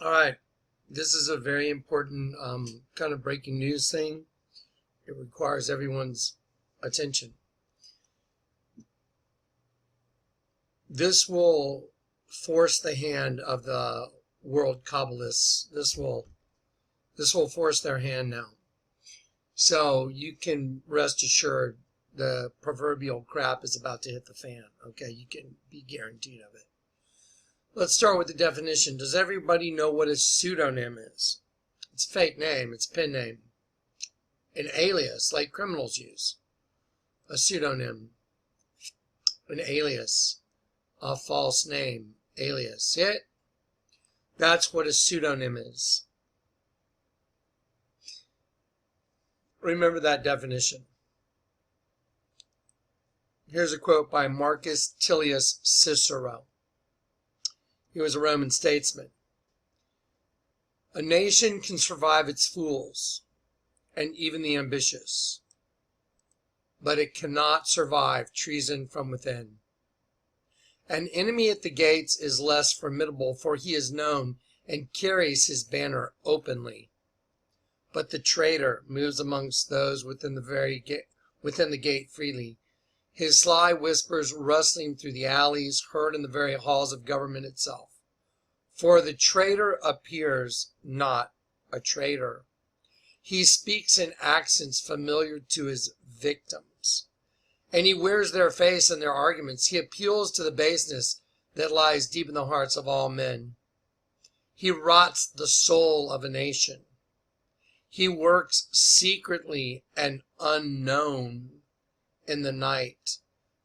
All right, this is a very important kind of breaking news thing. It requires everyone's attention. This will force the hand of the world Kabbalists. This will force their hand now. So you can rest assured the proverbial crap is about to hit the fan. Okay, you can be guaranteed of it. Let's start with the definition. Does everybody know what a pseudonym is? It's a fake name. It's a pen name. An alias, like criminals use. A pseudonym. An alias. A false name. Alias. See it? That's what a pseudonym is. Remember that definition. Here's a quote by Marcus Tullius Cicero. He was a Roman statesman. A nation can survive its fools and even the ambitious, but it cannot survive treason from within. An enemy at the gates is less formidable, for he is known and carries his banner openly. But the traitor moves amongst those within the gate freely. His sly whispers rustling through the alleys, heard in the very halls of government itself. For the traitor appears not a traitor. He speaks in accents familiar to his victims, and he wears their face in their arguments. He appeals to the baseness that lies deep in the hearts of all men. He rots the soul of a nation. He works secretly and unknown in the night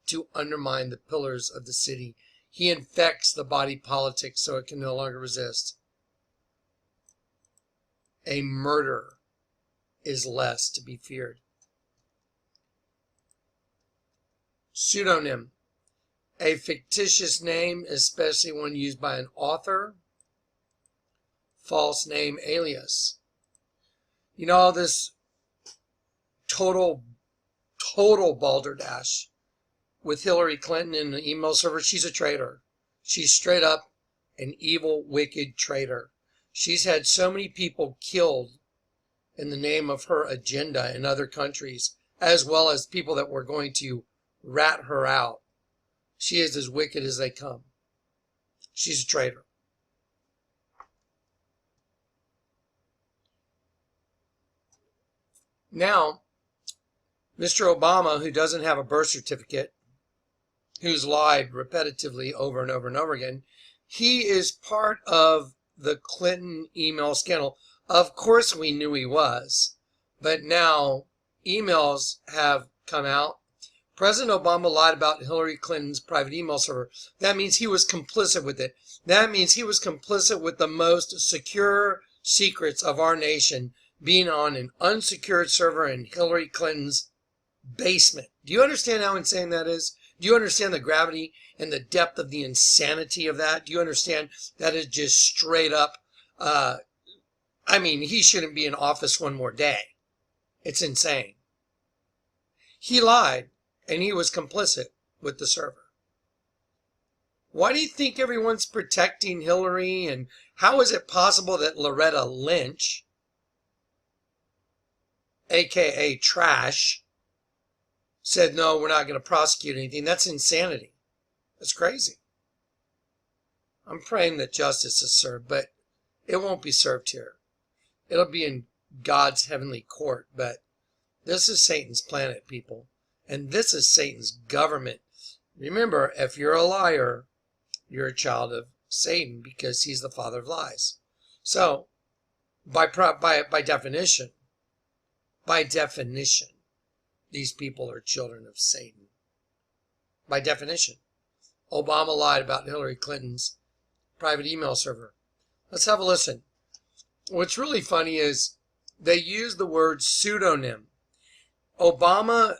to undermine the pillars of the city. He infects the body politic so it can no longer resist. A murder is less to be feared. Pseudonym. A fictitious name, especially one used by an author. False name, alias. You know, this total balderdash with Hillary Clinton in the email server. She's a traitor. She's straight up an evil, wicked traitor. She's had so many people killed in the name of her agenda in other countries, as well as people that were going to rat her out. She is as wicked as they come. She's a traitor. Now, Mr. Obama, who doesn't have a birth certificate, who's lied repetitively over and over and over again, he is part of the Clinton email scandal. Of course we knew he was, but now emails have come out. President Obama lied about Hillary Clinton's private email server. That means he was complicit with it. That means he was complicit with the most secure secrets of our nation being on an unsecured server in Hillary Clinton's basement. Do you understand how insane that is? Do you understand the gravity and the depth of the insanity of that? Do you understand that is just straight up, he shouldn't be in office one more day. It's insane. He lied, and he was complicit with the server. Why do you think everyone's protecting Hillary? And how is it possible that Loretta Lynch, a.k.a. Trash, said, no, we're not going to prosecute anything? That's insanity. That's crazy. I'm praying that justice is served, but it won't be served here. It'll be in God's heavenly court, but this is Satan's planet, people. And this is Satan's government. Remember, if you're a liar, you're a child of Satan because he's the father of lies. So, by definition, these people are children of Satan. By definition. Obama lied about Hillary Clinton's private email server. Let's have a listen. What's really funny is they use the word pseudonym. Obama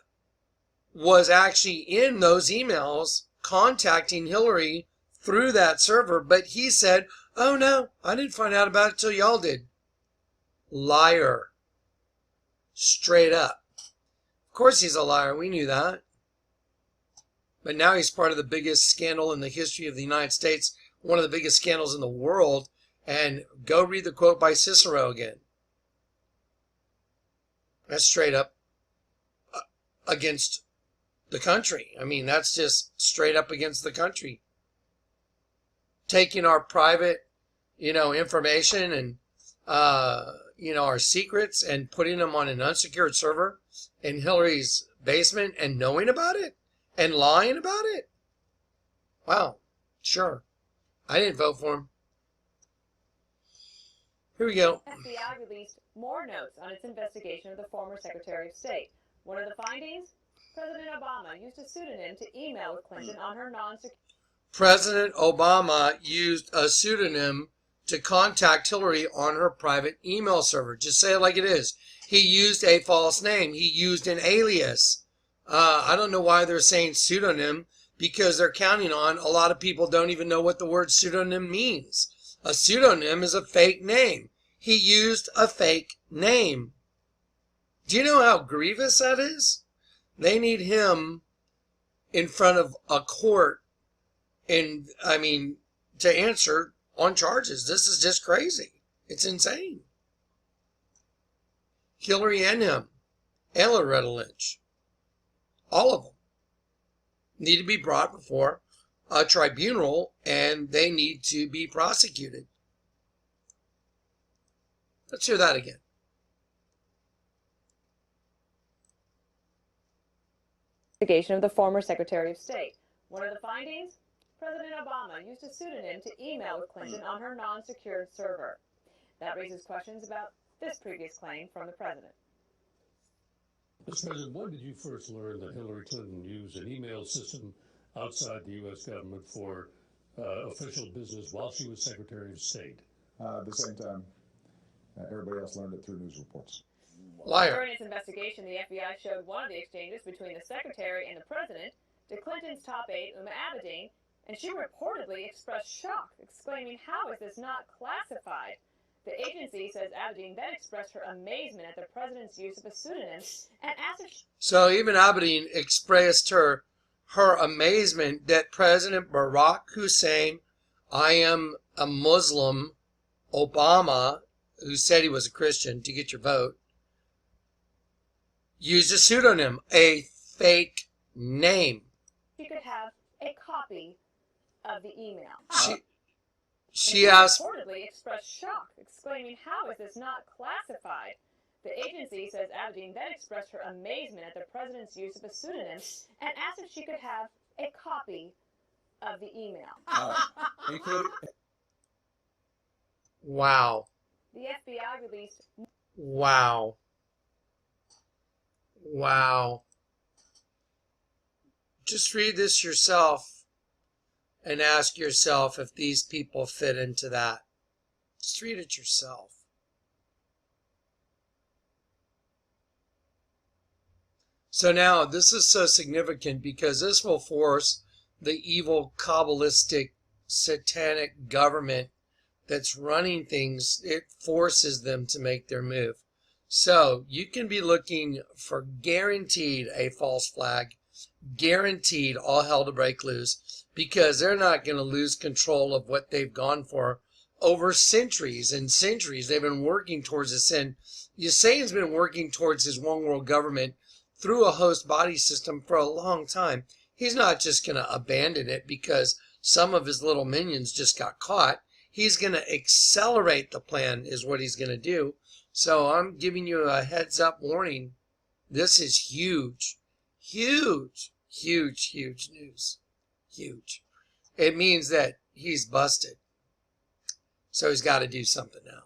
was actually in those emails contacting Hillary through that server, but he said, oh no, I didn't find out about it till y'all did. Liar. Straight up. Of course he's a liar. We knew that. But now he's part of the biggest scandal in the history of the United States, one of the biggest scandals in the world, And go read the quote by Cicero again. That's straight up against the country. I mean, that's just straight up against the country. Taking our private, information and, our secrets and putting them on an unsecured server in Hillary's basement and knowing about it and lying about it. Wow. Sure. I didn't vote for him. Here we go. FBI released more notes on its investigation of the former Secretary of State. One of the findings, President Obama used a pseudonym to email with Clinton on her non-secure... President Obama used a pseudonym to contact Hillary on her private email server. Just say it like it is. He used a false name. He used an alias. I don't know why they're saying pseudonym, because they're counting on a lot of people don't even know what the word pseudonym means. A pseudonym is a fake name. He used a fake name. Do you know how grievous that is? They need him in front of a court to answer on charges. This is just crazy. It's insane. Hillary and him, and Loretta Lynch, all of them need to be brought before a tribunal, and they need to be prosecuted. Let's hear that again. Investigation of the former Secretary of State. One of the findings, President Obama used a pseudonym to email with Clinton on her non-secured server. That raises questions about this previous claim from the president. Mr. President, when did you first learn that Hillary Clinton used an email system outside the U.S. government for official business while she was Secretary of State? At the same time, everybody else learned it through news reports. Liar. During its investigation, the FBI showed one of the exchanges between the Secretary and the President to Clinton's top aide, Uma Abedin, and she reportedly expressed shock, exclaiming, "How is this not classified?" The agency says Abedin then expressed her amazement at the President's use of a pseudonym and asked if So even Abedin expressed her amazement that President Barack Hussein, I am a Muslim, Obama, who said he was a Christian to get your vote, used a pseudonym, a fake name. she could have a copy of the email. She asked... reportedly expressed shock, exclaiming, "How is this not classified?" The agency says Abedin then expressed her amazement at the President's use of a pseudonym and asked if she could have a copy of the email. Wow. The FBI released... Wow. Wow. Just read this yourself and ask yourself if these people fit into that. Just read it yourself. So now, this is so significant because this will force the evil, Kabbalistic, satanic government that's running things, it forces them to make their move. So you can be looking for guaranteed a false flag, guaranteed all hell to break loose, because they're not going to lose control of what they've gone for over centuries and centuries. They've been working towards this, and Hussein's been working towards his one world government through a host body system for a long time. He's not just going to abandon it because some of his little minions just got caught. He's going to accelerate the plan is what he's going to do. So I'm giving you a heads up warning. This is huge, huge, huge, huge news. Huge. It means that he's busted. So he's got to do something now.